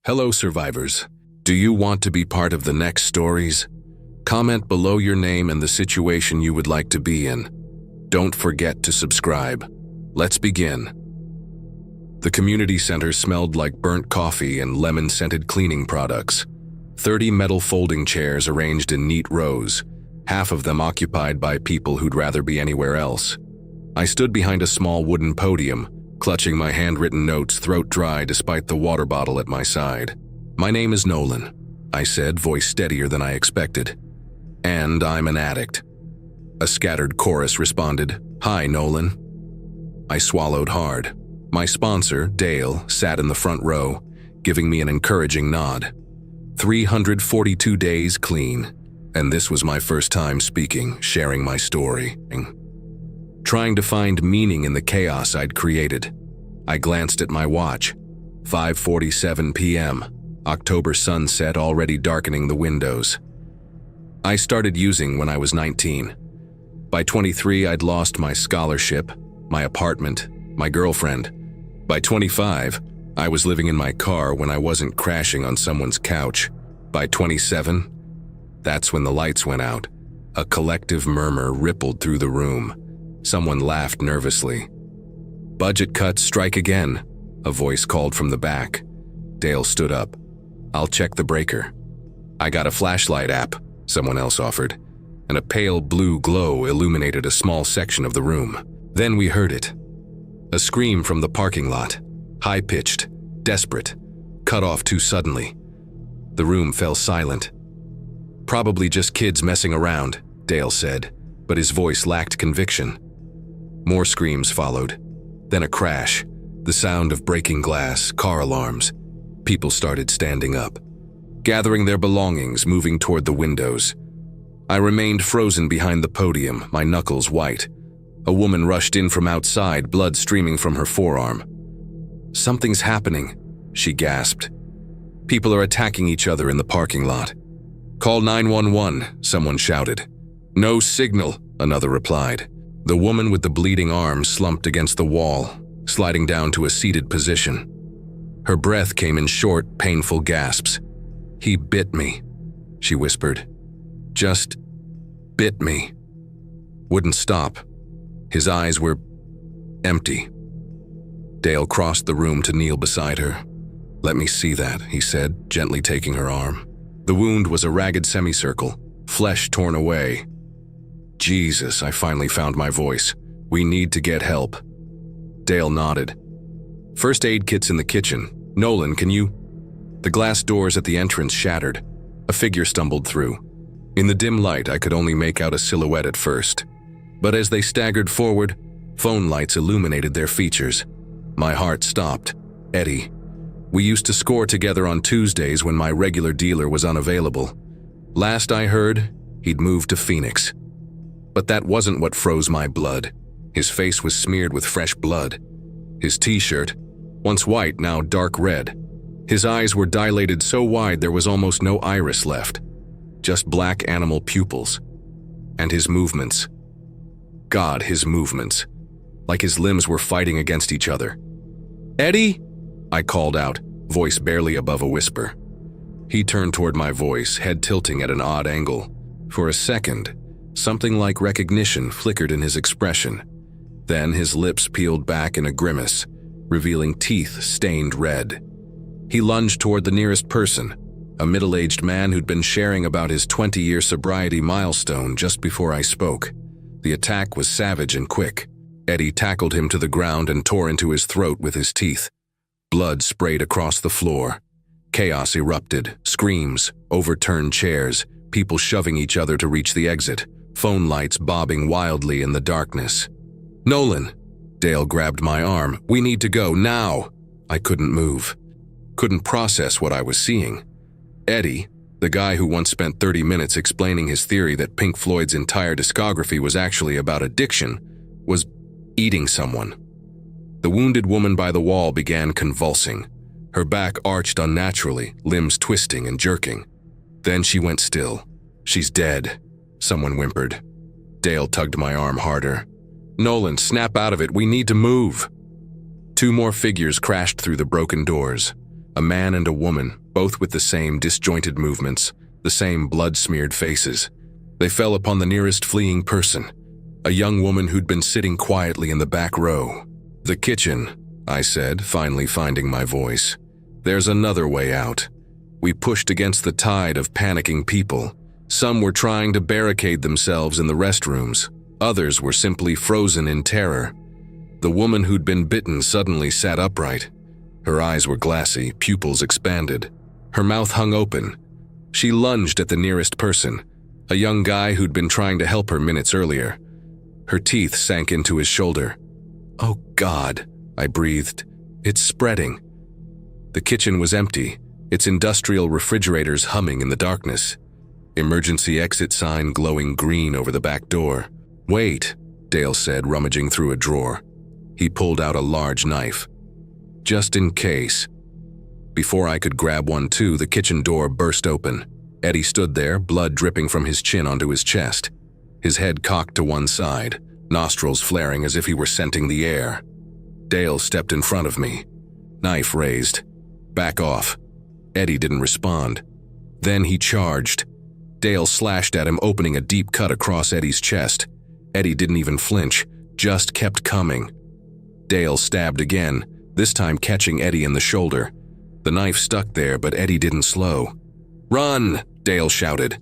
Hello, survivors. Do you want to be part of the next stories? Comment below your name and the situation you would like to be in. Don't forget to subscribe. Let's begin. The community center smelled like burnt coffee and lemon-scented cleaning products. 30 metal folding chairs arranged in neat rows, half of them occupied by people who'd rather be anywhere else. I stood behind a small wooden podium, clutching my handwritten notes, throat dry despite the water bottle at my side. "My name is Nolan," I said, voice steadier than I expected. "And I'm an addict." A scattered chorus responded, "Hi, Nolan." I swallowed hard. My sponsor, Dale, sat in the front row, giving me an encouraging nod. 342 days clean, and this was my first time speaking, sharing my story. Trying to find meaning in the chaos I'd created. I glanced at my watch. 5:47 p.m., October sunset already darkening the windows. I started using when I was 19. By 23, I'd lost my scholarship, my apartment, my girlfriend. By 25, I was living in my car when I wasn't crashing on someone's couch. By 27, that's when the lights went out. A collective murmur rippled through the room. Someone laughed nervously. "Budget cuts strike again," a voice called from the back. Dale stood up. "I'll check the breaker." "I got a flashlight app," someone else offered, and a pale blue glow illuminated a small section of the room. Then we heard it. A scream from the parking lot, high-pitched, desperate, cut off too suddenly. The room fell silent. "Probably just kids messing around," Dale said, but his voice lacked conviction. More screams followed. Then a crash, the sound of breaking glass, car alarms. People started standing up, gathering their belongings, moving toward the windows. I remained frozen behind the podium, my knuckles white. A woman rushed in from outside, blood streaming from her forearm. "Something's happening," she gasped. "People are attacking each other in the parking lot." "Call 911, someone shouted. "No signal," another replied. The woman with the bleeding arm slumped against the wall, sliding down to a seated position. Her breath came in short, painful gasps. "He bit me," she whispered. "Just bit me." Wouldn't stop. His eyes were empty. Dale crossed the room to kneel beside her. "Let me see that," he said, gently taking her arm. The wound was a ragged semicircle, flesh torn away. "Jesus," I finally found my voice. "We need to get help." Dale nodded. "First aid kit's in the kitchen. Nolan, can you—" The glass doors at the entrance shattered. A figure stumbled through. In the dim light, I could only make out a silhouette at first. But as they staggered forward, phone lights illuminated their features. My heart stopped. Eddie. We used to score together on Tuesdays when my regular dealer was unavailable. Last I heard, he'd moved to Phoenix. But that wasn't what froze my blood. His face was smeared with fresh blood. His t-shirt, once white, now dark red. His eyes were dilated so wide there was almost no iris left. Just black animal pupils. And his movements. God, his movements. Like his limbs were fighting against each other. "Eddie?" I called out, voice barely above a whisper. He turned toward my voice, head tilting at an odd angle. For a second, something like recognition flickered in his expression. Then his lips peeled back in a grimace, revealing teeth stained red. He lunged toward the nearest person, a middle-aged man who'd been sharing about his 20-year sobriety milestone just before I spoke. The attack was savage and quick. Eddie tackled him to the ground and tore into his throat with his teeth. Blood sprayed across the floor. Chaos erupted, screams, overturned chairs, people shoving each other to reach the exit, phone lights bobbing wildly in the darkness. "Nolan!" Dale grabbed my arm. "We need to go, now!" I couldn't move. Couldn't process what I was seeing. Eddie, the guy who once spent 30 minutes explaining his theory that Pink Floyd's entire discography was actually about addiction, was eating someone. The wounded woman by the wall began convulsing. Her back arched unnaturally, limbs twisting and jerking. Then she went still. "She's dead," someone whimpered. Dale tugged my arm harder. "Nolan, snap out of it, we need to move." Two more figures crashed through the broken doors. A man and a woman, both with the same disjointed movements, the same blood-smeared faces. They fell upon the nearest fleeing person, a young woman who'd been sitting quietly in the back row. "The kitchen," I said, finally finding my voice. "There's another way out." We pushed against the tide of panicking people. Some were trying to barricade themselves in the restrooms. Others were simply frozen in terror. The woman who'd been bitten suddenly sat upright. Her eyes were glassy, pupils expanded. Her mouth hung open. She lunged at the nearest person, a young guy who'd been trying to help her minutes earlier. Her teeth sank into his shoulder. "Oh God," I breathed. "It's spreading." The kitchen was empty, its industrial refrigerators humming in the darkness. Emergency exit sign glowing green over the back door. "Wait," Dale said, rummaging through a drawer. He pulled out a large knife. "Just in case." Before I could grab one too, the kitchen door burst open. Eddie stood there, blood dripping from his chin onto his chest. His head cocked to one side, nostrils flaring as if he were scenting the air. Dale stepped in front of me. Knife raised. "Back off." Eddie didn't respond. Then he charged. Dale slashed at him, opening a deep cut across Eddie's chest. Eddie didn't even flinch, just kept coming. Dale stabbed again, this time catching Eddie in the shoulder. The knife stuck there, but Eddie didn't slow. "Run!" Dale shouted,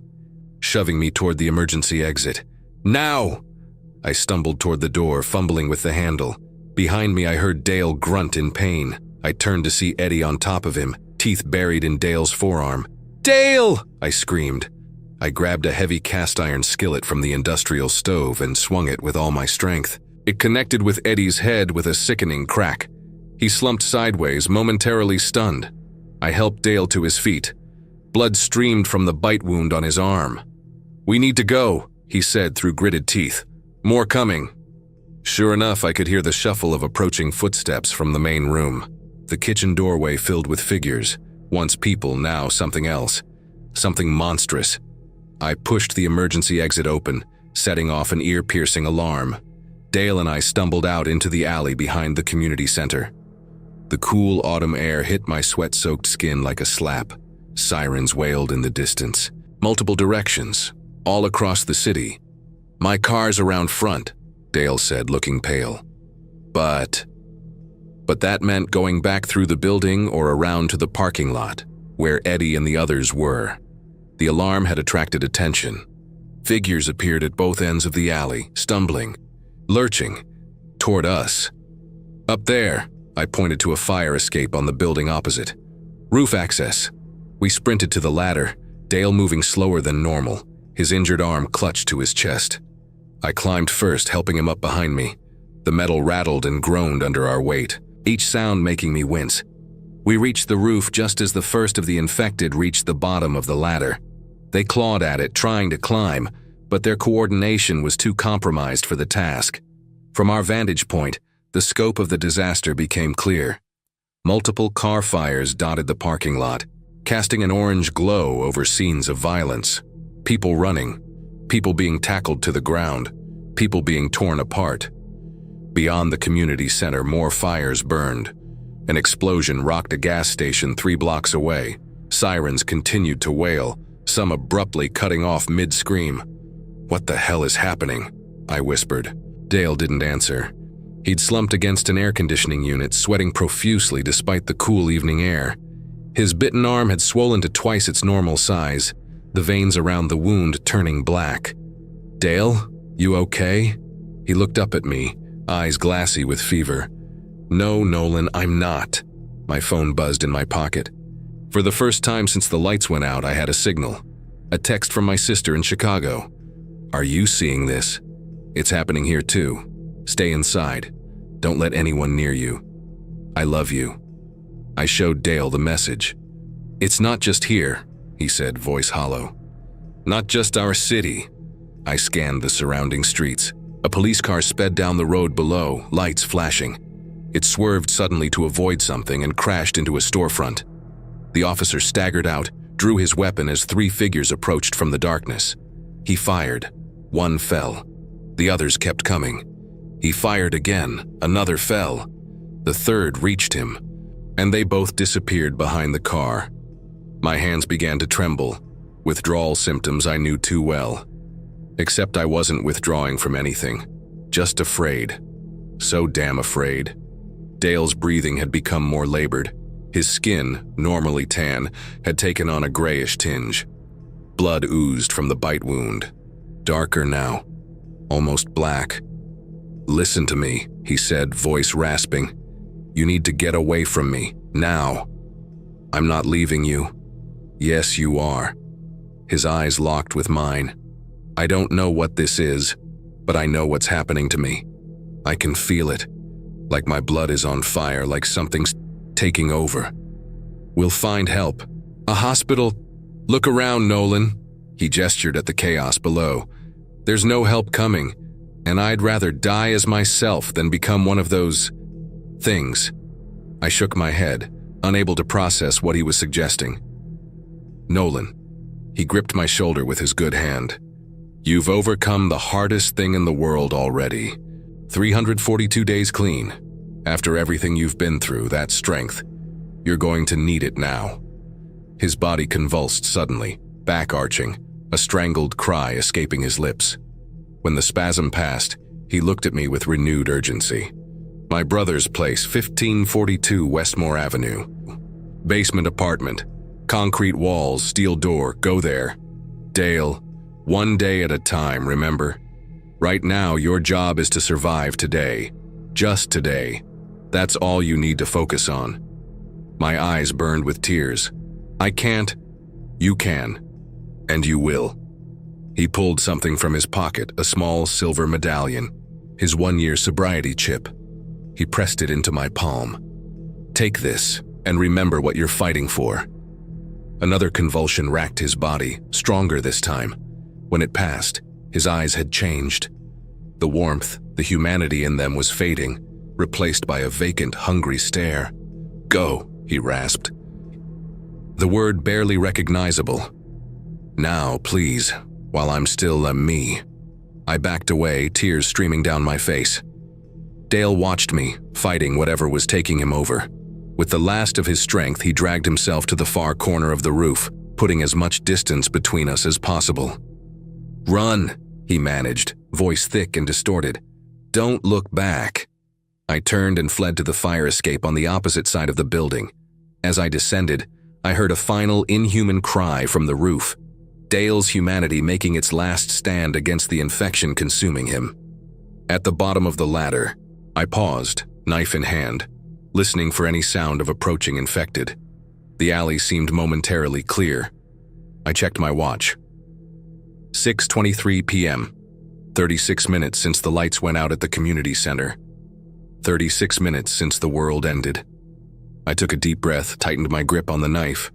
shoving me toward the emergency exit. "Now!" I stumbled toward the door, fumbling with the handle. Behind me, I heard Dale grunt in pain. I turned to see Eddie on top of him, teeth buried in Dale's forearm. "Dale!" I screamed. I grabbed a heavy cast-iron skillet from the industrial stove and swung it with all my strength. It connected with Eddie's head with a sickening crack. He slumped sideways, momentarily stunned. I helped Dale to his feet. Blood streamed from the bite wound on his arm. "We need to go," he said through gritted teeth. "More coming." Sure enough, I could hear the shuffle of approaching footsteps from the main room. The kitchen doorway filled with figures, once people, now something else. Something monstrous. I pushed the emergency exit open, setting off an ear-piercing alarm. Dale and I stumbled out into the alley behind the community center. The cool autumn air hit my sweat-soaked skin like a slap. Sirens wailed in the distance. Multiple directions, all across the city. "My car's around front," Dale said, looking pale. But that meant going back through the building or around to the parking lot, where Eddie and the others were. The alarm had attracted attention. Figures appeared at both ends of the alley, stumbling, lurching, toward us. "Up there," I pointed to a fire escape on the building opposite. "Roof access." We sprinted to the ladder, Dale moving slower than normal, his injured arm clutched to his chest. I climbed first, helping him up behind me. The metal rattled and groaned under our weight, each sound making me wince. We reached the roof just as the first of the infected reached the bottom of the ladder. They clawed at it, trying to climb, but their coordination was too compromised for the task. From our vantage point, the scope of the disaster became clear. Multiple car fires dotted the parking lot, casting an orange glow over scenes of violence. People running, people being tackled to the ground, people being torn apart. Beyond the community center, more fires burned. An explosion rocked a gas station 3 blocks away. Sirens continued to wail, some abruptly cutting off mid-scream. "What the hell is happening?" I whispered. Dale didn't answer. He'd slumped against an air conditioning unit, sweating profusely despite the cool evening air. His bitten arm had swollen to twice its normal size, the veins around the wound turning black. "Dale, you okay?" He looked up at me, eyes glassy with fever. "No, Nolan, I'm not." My phone buzzed in my pocket. For the first time since the lights went out, I had a signal. A text from my sister in Chicago. "Are you seeing this? It's happening here too. Stay inside. Don't let anyone near you. I love you." I showed Dale the message. "It's not just here," he said, voice hollow. "Not just our city." I scanned the surrounding streets. A police car sped down the road below, lights flashing. It swerved suddenly to avoid something and crashed into a storefront. The officer staggered out, drew his weapon as 3 figures approached from the darkness. He fired. One fell. The others kept coming. He fired again. Another fell. The third reached him. and they both disappeared behind the car. My hands began to tremble, withdrawal symptoms I knew too well. Except I wasn't withdrawing from anything, just afraid. So damn afraid. Dale's breathing had become more labored. His skin, normally tan, had taken on a grayish tinge. Blood oozed from the bite wound. Darker now, almost black. "Listen to me," he said, voice rasping. "You need to get away from me, now." "I'm not leaving you." "Yes, you are." His eyes locked with mine. "I don't know what this is, but I know what's happening to me. I can feel it, like my blood is on fire, like something's taking over. We'll find help. A hospital. Look around, Nolan." He gestured at the chaos below. "There's no help coming, and I'd rather die as myself than become one of those things." I shook my head, unable to process what he was suggesting. "Nolan." He gripped my shoulder with his good hand. "You've overcome the hardest thing in the world already. 342 days clean. After everything you've been through, that strength, you're going to need it now." His body convulsed suddenly, back arching, a strangled cry escaping his lips. When the spasm passed, he looked at me with renewed urgency. "My brother's place, 1542 Westmore Avenue. Basement apartment. Concrete walls, steel door, go there. Dale, one day at a time, remember? Right now, your job is to survive today. Just today. That's all you need to focus on." My eyes burned with tears. "I can't. You can. And you will." He pulled something from his pocket, a small silver medallion, his 1-year sobriety chip. He pressed it into my palm. "Take this, and remember what you're fighting for." Another convulsion racked his body, stronger this time. When it passed, his eyes had changed. The warmth, the humanity in them was fading, replaced by a vacant, hungry stare. "Go," he rasped. The word barely recognizable. "Now, please, while I'm still a me." I backed away, tears streaming down my face. Dale watched me, fighting whatever was taking him over. With the last of his strength, he dragged himself to the far corner of the roof, putting as much distance between us as possible. "Run," he managed, voice thick and distorted. "Don't look back." I turned and fled to the fire escape on the opposite side of the building. As I descended, I heard a final inhuman cry from the roof. Dale's humanity making its last stand against the infection consuming him. At the bottom of the ladder, I paused, knife in hand, listening for any sound of approaching infected. The alley seemed momentarily clear. I checked my watch. 6:23 p.m. 36 minutes since the lights went out at the community center. 36 minutes since the world ended. I took a deep breath, tightened my grip on the knife,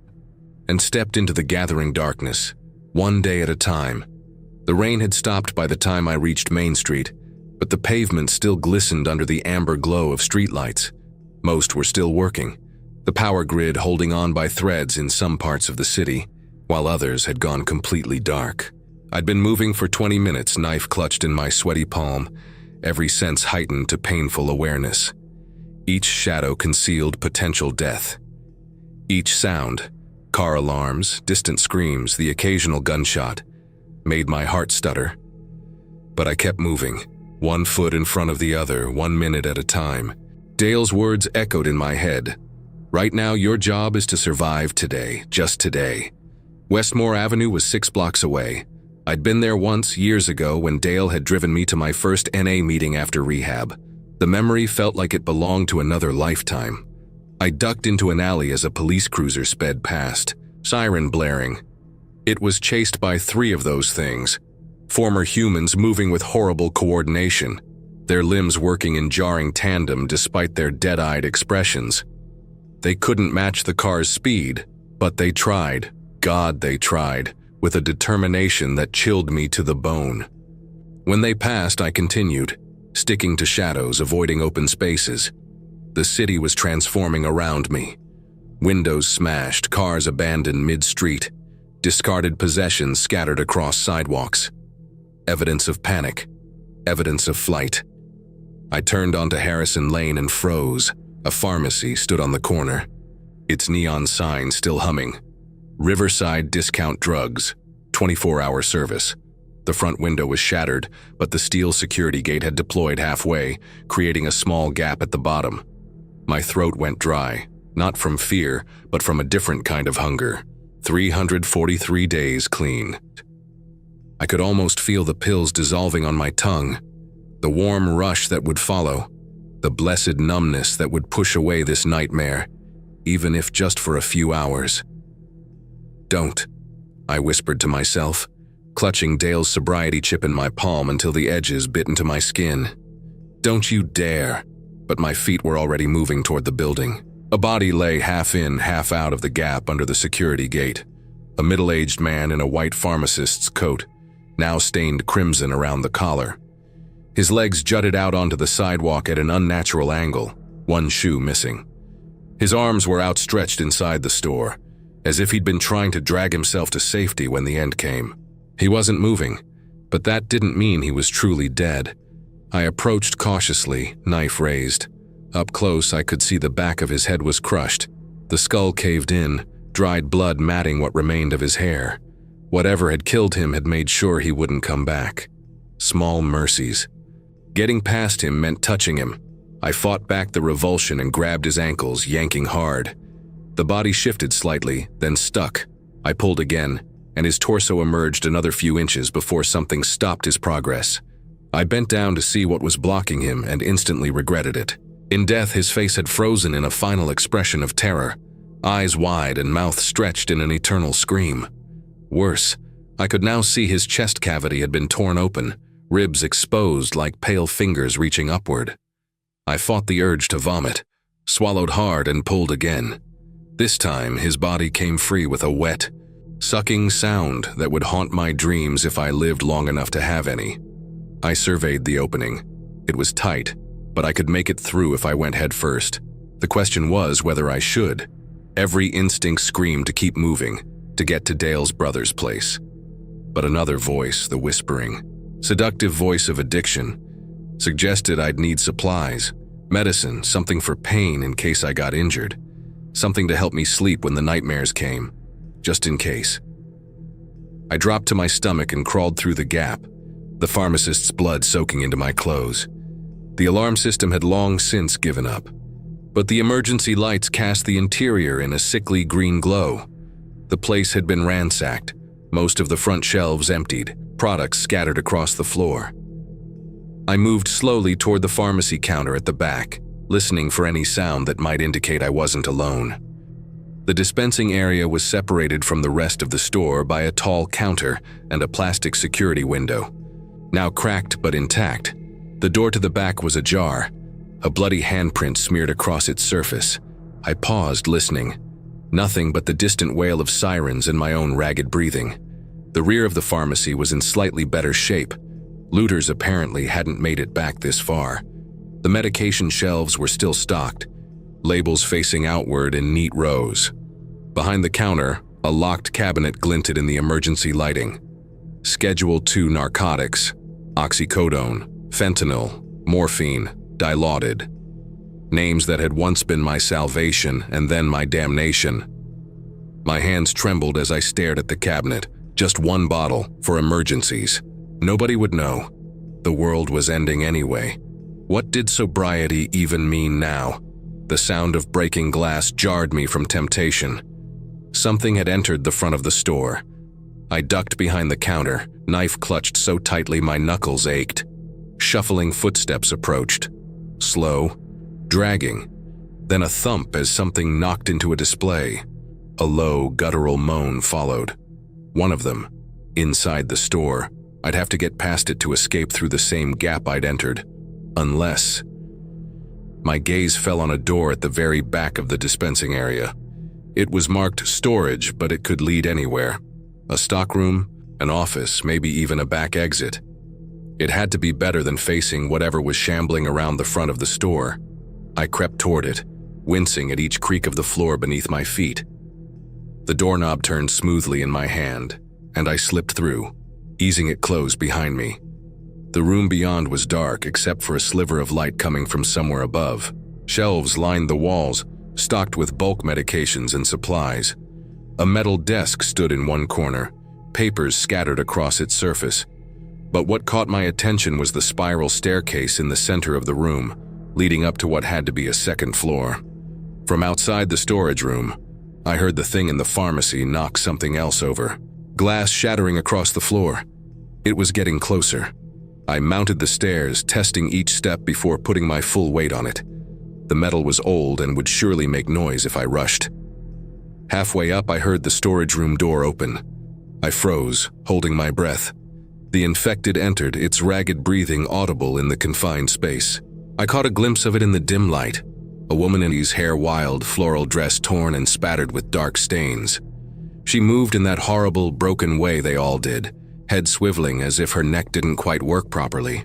and stepped into the gathering darkness, one day at a time. The rain had stopped by the time I reached Main Street, but the pavement still glistened under the amber glow of streetlights. Most were still working, the power grid holding on by threads in some parts of the city, while others had gone completely dark. I'd been moving for 20 minutes, knife clutched in my sweaty palm, every sense heightened to painful awareness. Each shadow concealed potential death. Each sound, car alarms, distant screams, the occasional gunshot, made my heart stutter. But I kept moving, one foot in front of the other, 1 minute at a time. Dale's words echoed in my head. "Right now, your job is to survive today, just today." Westmore Avenue was 6 blocks away. I'd been there once, years ago, when Dale had driven me to my first NA meeting after rehab. The memory felt like it belonged to another lifetime. I ducked into an alley as a police cruiser sped past, siren blaring. It was chased by 3 of those things, former humans moving with horrible coordination, their limbs working in jarring tandem despite their dead-eyed expressions. They couldn't match the car's speed, but they tried. God, they tried, with a determination that chilled me to the bone. When they passed, I continued, sticking to shadows, avoiding open spaces. The city was transforming around me. Windows smashed, cars abandoned mid-street, discarded possessions scattered across sidewalks. Evidence of panic, evidence of flight. I turned onto Harrison Lane and froze, A pharmacy stood on the corner, its neon sign still humming. Riverside Discount Drugs, 24-hour service. The front window was shattered, but the steel security gate had deployed halfway, creating a small gap at the bottom. My throat went dry, not from fear, but from a different kind of hunger. 343 days clean. I could almost feel the pills dissolving on my tongue, the warm rush that would follow, the blessed numbness that would push away this nightmare, even if just for a few hours. "Don't," I whispered to myself, clutching Dale's sobriety chip in my palm until the edges bit into my skin. "Don't you dare," but my feet were already moving toward the building. A body lay half in, half out of the gap under the security gate. A middle-aged man in a white pharmacist's coat, now stained crimson around the collar. His legs jutted out onto the sidewalk at an unnatural angle, one shoe missing. His arms were outstretched inside the store, as if he'd been trying to drag himself to safety when the end came. He wasn't moving, but that didn't mean he was truly dead. I approached cautiously, knife raised. Up close, I could see the back of his head was crushed, the skull caved in, dried blood matting what remained of his hair. Whatever had killed him had made sure he wouldn't come back. Small mercies. Getting past him meant touching him. I fought back the revulsion and grabbed his ankles, yanking hard. The body shifted slightly, then stuck. I pulled again, and his torso emerged another few inches before something stopped his progress. I bent down to see what was blocking him and instantly regretted it. In death, his face had frozen in a final expression of terror, eyes wide and mouth stretched in an eternal scream. Worse, I could now see his chest cavity had been torn open, ribs exposed like pale fingers reaching upward. I fought the urge to vomit, swallowed hard and pulled again. This time, his body came free with a wet, sucking sound that would haunt my dreams if I lived long enough to have any. I surveyed the opening. It was tight, but I could make it through if I went head first. The question was whether I should. Every instinct screamed to keep moving, to get to Dale's brother's place. But another voice, the whispering, seductive voice of addiction, suggested I'd need supplies, medicine, something for pain in case I got injured, something to help me sleep when the nightmares came, just in case. I dropped to my stomach and crawled through the gap, the pharmacist's blood soaking into my clothes. The alarm system had long since given up, but the emergency lights cast the interior in a sickly green glow. The place had been ransacked, most of the front shelves emptied, products scattered across the floor. I moved slowly toward the pharmacy counter at the back, listening for any sound that might indicate I wasn't alone. The dispensing area was separated from the rest of the store by a tall counter and a plastic security window. Now cracked but intact, the door to the back was ajar, a bloody handprint smeared across its surface. I paused, listening. Nothing but the distant wail of sirens and my own ragged breathing. The rear of the pharmacy was in slightly better shape. Looters apparently hadn't made it back this far. The medication shelves were still stocked, labels facing outward in neat rows. Behind the counter, a locked cabinet glinted in the emergency lighting. Schedule II narcotics, oxycodone, fentanyl, morphine, Dilaudid. Names that had once been my salvation and then my damnation. My hands trembled as I stared at the cabinet. Just one bottle for emergencies. Nobody would know. The world was ending anyway. What did sobriety even mean now? The sound of breaking glass jarred me from temptation. Something had entered the front of the store. I ducked behind the counter, knife clutched so tightly my knuckles ached. Shuffling footsteps approached. Slow, dragging. Then a thump as something knocked into a display. A low, guttural moan followed. One of them, inside the store. I'd have to get past it to escape through the same gap I'd entered. Unless... My gaze fell on a door at the very back of the dispensing area. It was marked storage, but it could lead anywhere. A stockroom, an office, maybe even a back exit. It had to be better than facing whatever was shambling around the front of the store. I crept toward it, wincing at each creak of the floor beneath my feet. The doorknob turned smoothly in my hand, and I slipped through, easing it closed behind me. The room beyond was dark except for a sliver of light coming from somewhere above. Shelves lined the walls, stocked with bulk medications and supplies. A metal desk stood in one corner, papers scattered across its surface. But what caught my attention was the spiral staircase in the center of the room, leading up to what had to be a second floor. From outside the storage room, I heard the thing in the pharmacy knock something else over, glass shattering across the floor. It was getting closer. I mounted the stairs, testing each step before putting my full weight on it. The metal was old and would surely make noise if I rushed. Halfway up, I heard the storage room door open. I froze, holding my breath. The infected entered, its ragged breathing audible in the confined space. I caught a glimpse of it in the dim light. A woman in his hair wild, floral dress torn and spattered with dark stains. She moved in that horrible, broken way they all did, head swiveling as if her neck didn't quite work properly.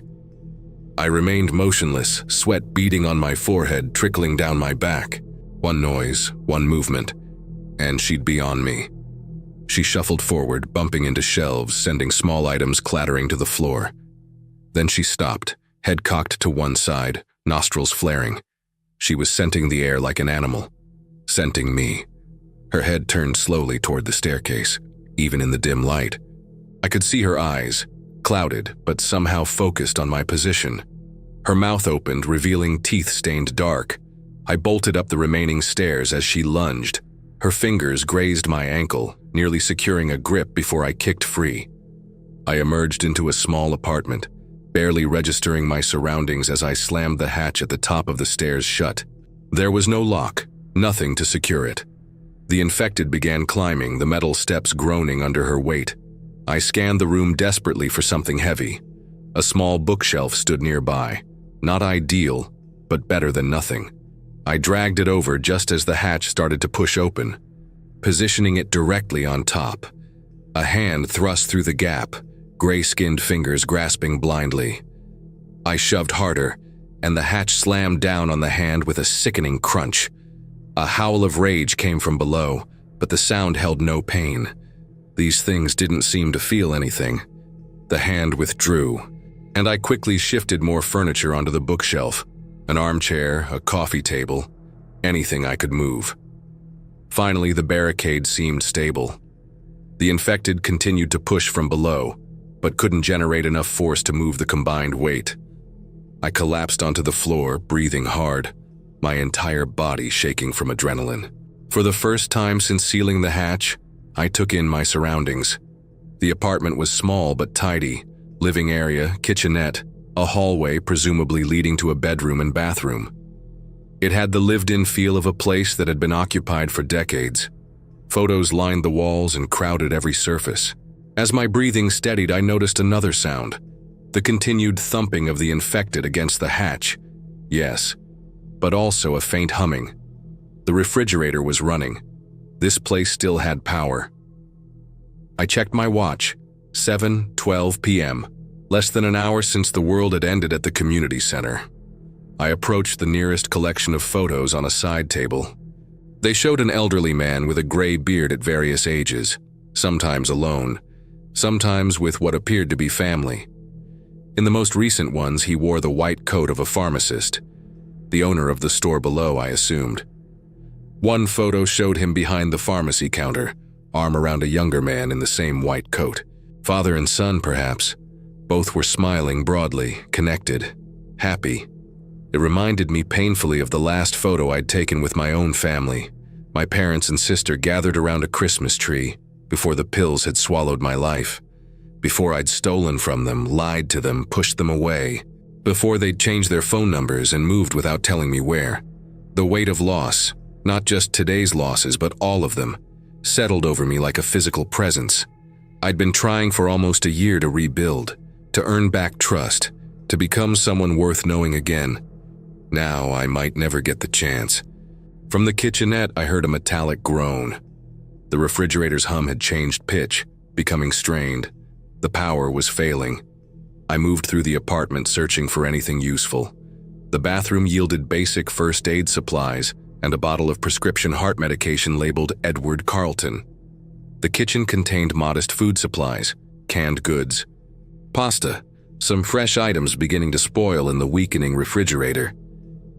I remained motionless, sweat beading on my forehead, trickling down my back. One noise, one movement, and she'd be on me. She shuffled forward, bumping into shelves, sending small items clattering to the floor. Then she stopped, head cocked to one side, nostrils flaring. She was scenting the air like an animal, scenting me. Her head turned slowly toward the staircase, even in the dim light. I could see her eyes, clouded but somehow focused on my position. Her mouth opened, revealing teeth stained dark. I bolted up the remaining stairs as she lunged. Her fingers grazed my ankle, nearly securing a grip before I kicked free. I emerged into a small apartment, barely registering my surroundings as I slammed the hatch at the top of the stairs shut. There was no lock, nothing to secure it. The infected began climbing, the metal steps groaning under her weight. I scanned the room desperately for something heavy. A small bookshelf stood nearby. Not ideal, but better than nothing. I dragged it over just as the hatch started to push open, positioning it directly on top. A hand thrust through the gap, gray-skinned fingers grasping blindly. I shoved harder, and the hatch slammed down on the hand with a sickening crunch. A howl of rage came from below, but the sound held no pain. These things didn't seem to feel anything. The hand withdrew, and I quickly shifted more furniture onto the bookshelf. An armchair, a coffee table, anything I could move. Finally, the barricade seemed stable. The infected continued to push from below, but couldn't generate enough force to move the combined weight. I collapsed onto the floor, breathing hard, my entire body shaking from adrenaline. For the first time since sealing the hatch, I took in my surroundings. The apartment was small but tidy, living area, kitchenette, a hallway presumably leading to a bedroom and bathroom. It had the lived-in feel of a place that had been occupied for decades. Photos lined the walls and crowded every surface. As my breathing steadied, I noticed another sound, the continued thumping of the infected against the hatch. Yes, but also a faint humming. The refrigerator was running. This place still had power. I checked my watch, 7:12 p.m., less than an hour since the world had ended at the community center. I approached the nearest collection of photos on a side table. They showed an elderly man with a gray beard at various ages, sometimes alone, sometimes with what appeared to be family. In the most recent ones, he wore the white coat of a pharmacist, the owner of the store below, I assumed. One photo showed him behind the pharmacy counter, arm around a younger man in the same white coat. Father and son, perhaps. Both were smiling broadly, connected, happy. It reminded me painfully of the last photo I'd taken with my own family. My parents and sister gathered around a Christmas tree before the pills had swallowed my life. Before I'd stolen from them, lied to them, pushed them away. Before they'd changed their phone numbers and moved without telling me where. The weight of loss, not just today's losses, but all of them, settled over me like a physical presence. I'd been trying for almost a year to rebuild, to earn back trust, to become someone worth knowing again. Now I might never get the chance. From the kitchenette, I heard a metallic groan. The refrigerator's hum had changed pitch, becoming strained. The power was failing. I moved through the apartment searching for anything useful. The bathroom yielded basic first aid supplies and a bottle of prescription heart medication labeled Edward Carlton. The kitchen contained modest food supplies, canned goods, pasta, some fresh items beginning to spoil in the weakening refrigerator.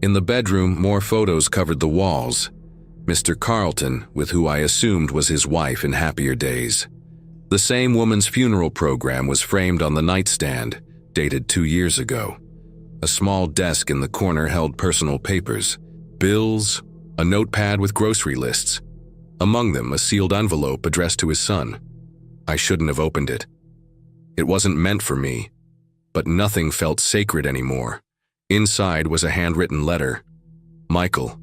In the bedroom, more photos covered the walls. Mr. Carlton, with who I assumed was his wife in happier days. The same woman's funeral program was framed on the nightstand, dated 2 years ago. A small desk in the corner held personal papers, bills, a notepad with grocery lists. Among them, a sealed envelope addressed to his son. I shouldn't have opened it. It wasn't meant for me, but nothing felt sacred anymore. Inside was a handwritten letter. Michael,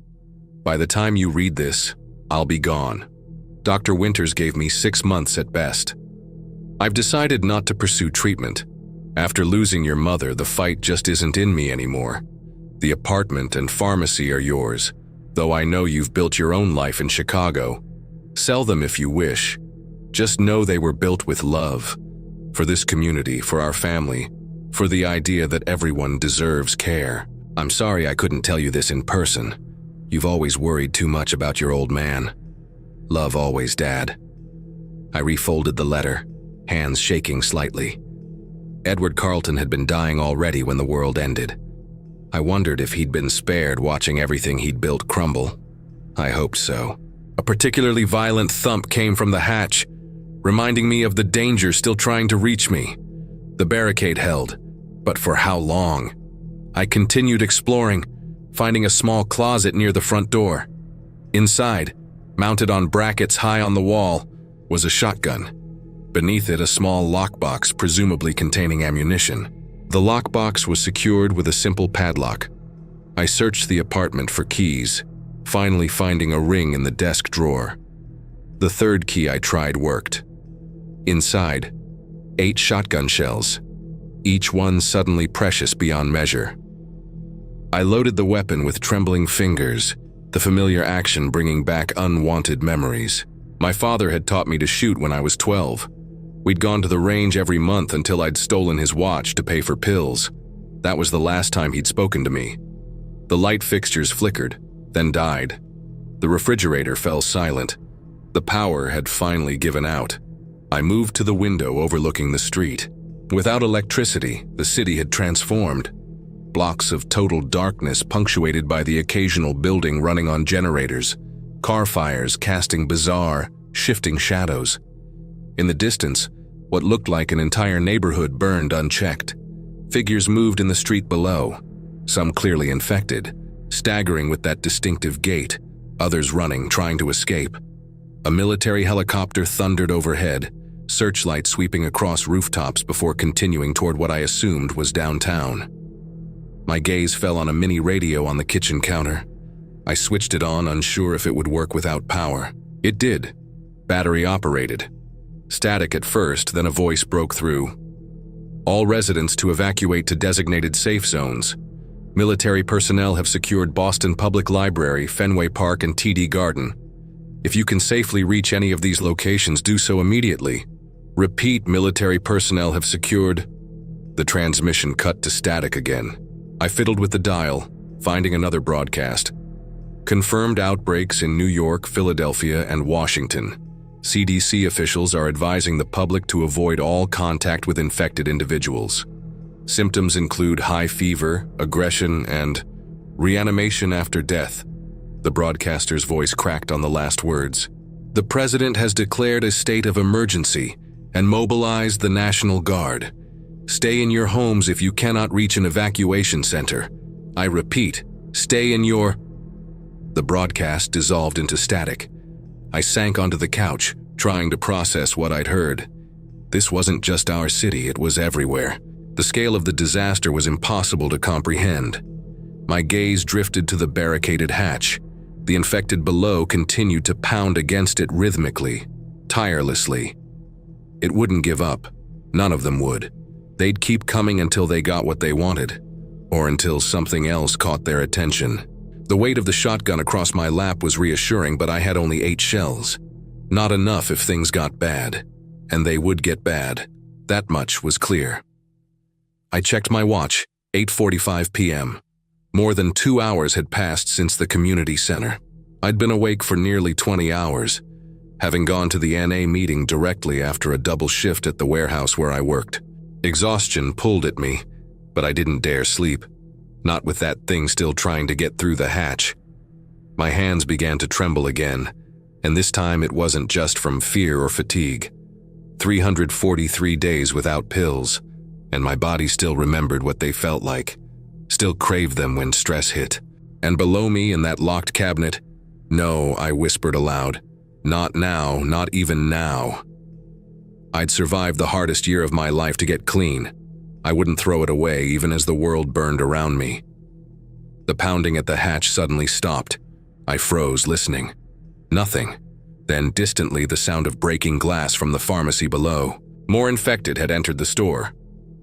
by the time you read this, I'll be gone. Dr. Winters gave me 6 months at best. I've decided not to pursue treatment. After losing your mother, the fight just isn't in me anymore. The apartment and pharmacy are yours, though I know you've built your own life in Chicago. Sell them if you wish. Just know they were built with love. For this community, for our family, for the idea that everyone deserves care. I'm sorry I couldn't tell you this in person. You've always worried too much about your old man. Love always, Dad. I refolded the letter, hands shaking slightly. Edward Carlton had been dying already when the world ended. I wondered if he'd been spared watching everything he'd built crumble. I hoped so. A particularly violent thump came from the hatch, reminding me of the danger still trying to reach me. The barricade held, but for how long? I continued exploring, finding a small closet near the front door. Inside, mounted on brackets high on the wall, was a shotgun. Beneath it, a small lockbox, presumably containing ammunition. The lockbox was secured with a simple padlock. I searched the apartment for keys, finally finding a ring in the desk drawer. The third key I tried worked. Inside, 8 shotgun shells, each one suddenly precious beyond measure. I loaded the weapon with trembling fingers, the familiar action bringing back unwanted memories. My father had taught me to shoot when I was 12. We'd gone to the range every month until I'd stolen his watch to pay for pills. That was the last time he'd spoken to me. The light fixtures flickered, then died. The refrigerator fell silent. The power had finally given out. I moved to the window overlooking the street. Without electricity, the city had transformed. Blocks of total darkness punctuated by the occasional building running on generators, car fires casting bizarre, shifting shadows. In the distance, what looked like an entire neighborhood burned unchecked. Figures moved in the street below, some clearly infected, staggering with that distinctive gait, others running, trying to escape. A military helicopter thundered overhead, searchlight sweeping across rooftops before continuing toward what I assumed was downtown. My gaze fell on a mini radio on the kitchen counter. I switched it on, unsure if it would work without power. It did. Battery operated. Static at first, then a voice broke through. All residents to evacuate to designated safe zones. Military personnel have secured Boston Public Library, Fenway Park, and TD Garden. If you can safely reach any of these locations, do so immediately. Repeat, military personnel have secured... The transmission cut to static again. I fiddled with the dial, finding another broadcast. Confirmed outbreaks in New York, Philadelphia, and Washington. CDC officials are advising the public to avoid all contact with infected individuals. Symptoms include high fever, aggression, and reanimation after death. The broadcaster's voice cracked on the last words. The president has declared a state of emergency and mobilized the National Guard. Stay in your homes if you cannot reach an evacuation center. I repeat, stay in your... The broadcast dissolved into static. I sank onto the couch, trying to process what I'd heard. This wasn't just our city, it was everywhere. The scale of the disaster was impossible to comprehend. My gaze drifted to the barricaded hatch. The infected below continued to pound against it rhythmically, tirelessly. It wouldn't give up. None of them would. They'd keep coming until they got what they wanted, or until something else caught their attention. The weight of the shotgun across my lap was reassuring, but I had only 8 shells. Not enough if things got bad. And they would get bad. That much was clear. I checked my watch, 8:45 p.m. More than 2 hours had passed since the community center. I'd been awake for nearly 20 hours, having gone to the NA meeting directly after a double shift at the warehouse where I worked. Exhaustion pulled at me, but I didn't dare sleep. not with that thing still trying to get through the hatch. My hands began to tremble again, and this time it wasn't just from fear or fatigue. 343 days without pills, and my body still remembered what they felt like, still craved them when stress hit. And below me in that locked cabinet, no, I whispered aloud, not now, not even now. I'd survived the hardest year of my life to get clean. I wouldn't throw it away even as the world burned around me. The pounding at the hatch suddenly stopped. I froze, listening. Nothing. Then, distantly, the sound of breaking glass from the pharmacy below. More infected had entered the store.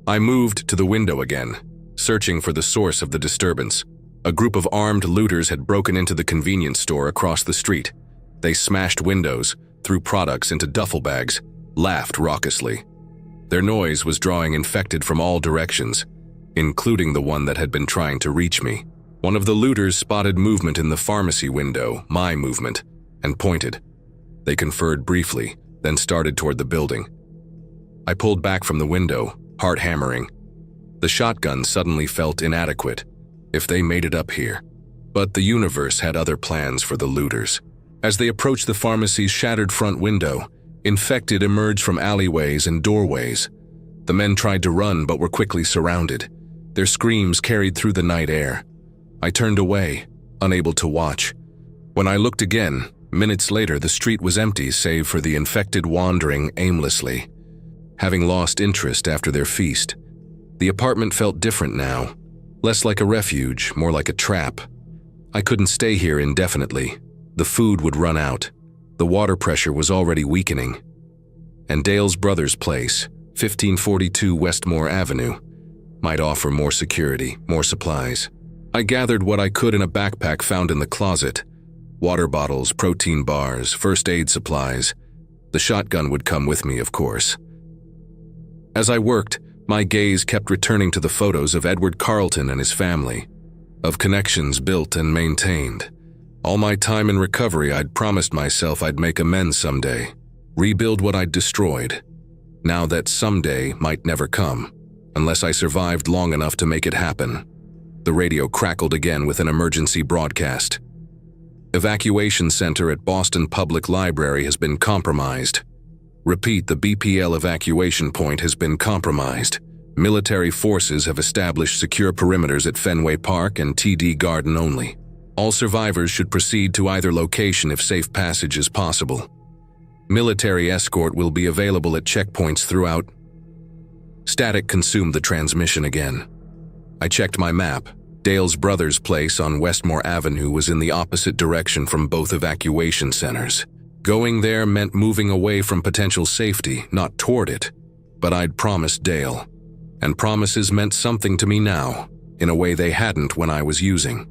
I moved to the window again, searching for the source of the disturbance. A group of armed looters had broken into the convenience store across the street. They smashed windows, threw products into duffel bags, laughed raucously. Their noise was drawing infected from all directions, including the one that had been trying to reach me. One of the looters spotted movement in the pharmacy window, my movement, and pointed. They conferred briefly, then started toward the building. I pulled back from the window, heart hammering. The shotgun suddenly felt inadequate, if they made it up here. But the universe had other plans for the looters. As they approached the pharmacy's shattered front window, infected emerged from alleyways and doorways. The men tried to run but were quickly surrounded. Their screams carried through the night air. I turned away, unable to watch. When I looked again, minutes later, the street was empty save for the infected wandering aimlessly. Having lost interest after their feast, the apartment felt different now. Less like a refuge, more like a trap. I couldn't stay here indefinitely. The food would run out. The water pressure was already weakening. And Dale's brother's place, 1542 Westmore Avenue, might offer more security, more supplies. I gathered what I could in a backpack found in the closet. Water bottles, protein bars, first aid supplies. The shotgun would come with me, of course. As I worked, my gaze kept returning to the photos of Edward Carlton and his family, of connections built and maintained. All my time in recovery, I'd promised myself I'd make amends someday, rebuild what I'd destroyed. Now that someday might never come, unless I survived long enough to make it happen. The radio crackled again with an emergency broadcast. Evacuation center at Boston Public Library has been compromised. Repeat, the BPL evacuation point has been compromised. Military forces have established secure perimeters at Fenway Park and TD Garden only. All survivors should proceed to either location if safe passage is possible. Military escort will be available at checkpoints throughout. Static consumed the transmission again. I checked my map. Dale's brother's place on Westmore Avenue was in the opposite direction from both evacuation centers. Going there meant moving away from potential safety, not toward it. But I'd promised Dale. And promises meant something to me now, in a way they hadn't when I was using.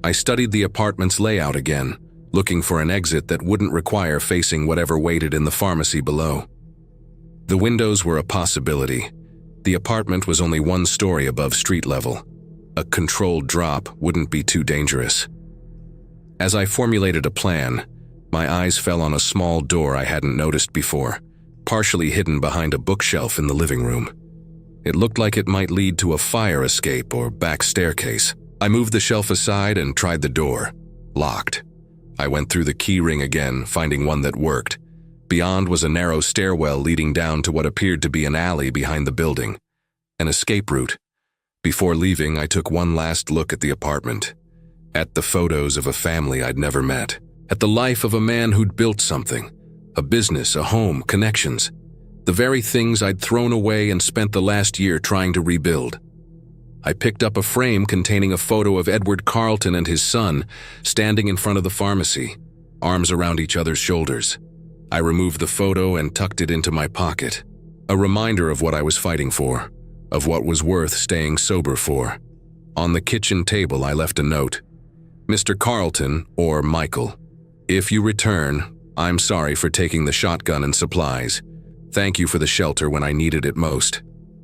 I studied the apartment's layout again, looking for an exit that wouldn't require facing whatever waited in the pharmacy below. The windows were a possibility. The apartment was only one story above street level. A controlled drop wouldn't be too dangerous. As I formulated a plan, my eyes fell on a small door I hadn't noticed before, partially hidden behind a bookshelf in the living room. It looked like it might lead to a fire escape or back staircase. I moved the shelf aside and tried the door. Locked. I went through the key ring again, finding one that worked. Beyond was a narrow stairwell leading down to what appeared to be an alley behind the building. An escape route. Before leaving, I took one last look at the apartment. At the photos of a family I'd never met. At the life of a man who'd built something. A business, a home, connections. The very things I'd thrown away and spent the last year trying to rebuild. I picked up a frame containing a photo of Edward Carlton and his son standing in front of the pharmacy, arms around each other's shoulders. I removed the photo and tucked it into my pocket. A reminder of what I was fighting for, of what was worth staying sober for. On the kitchen table, I left a note. Mr. Carlton, or Michael, if you return, I'm sorry for taking the shotgun and supplies. Thank you for the shelter when I needed it most.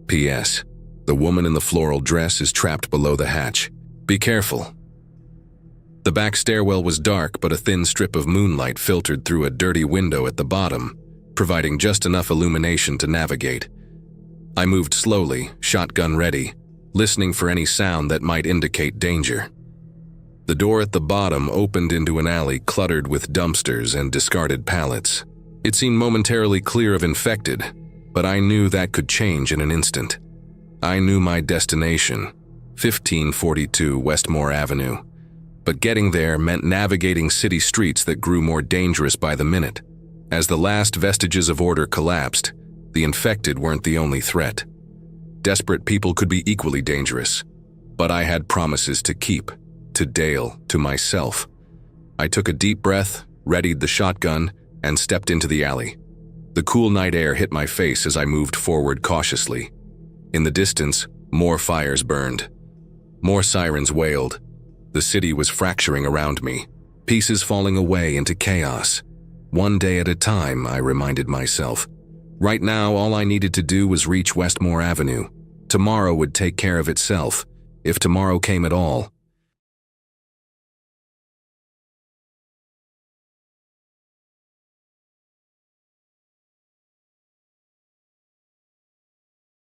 P.S. The woman in the floral dress is trapped below the hatch. Be careful. The back stairwell was dark, but a thin strip of moonlight filtered through a dirty window at the bottom, providing just enough illumination to navigate. I moved slowly, shotgun ready, listening for any sound that might indicate danger. The door at the bottom opened into an alley cluttered with dumpsters and discarded pallets. It seemed momentarily clear of infected, but I knew that could change in an instant. I knew my destination, 1542 Westmore Avenue, but getting there meant navigating city streets that grew more dangerous by the minute. As the last vestiges of order collapsed, the infected weren't the only threat. Desperate people could be equally dangerous, but I had promises to keep, to Dale, to myself. I took a deep breath, readied the shotgun, and stepped into the alley. The cool night air hit my face as I moved forward cautiously. In the distance, more fires burned. More sirens wailed. The city was fracturing around me, pieces falling away into chaos. One day at a time, I reminded myself. Right now, all I needed to do was reach Westmore Avenue. Tomorrow would take care of itself, if tomorrow came at all.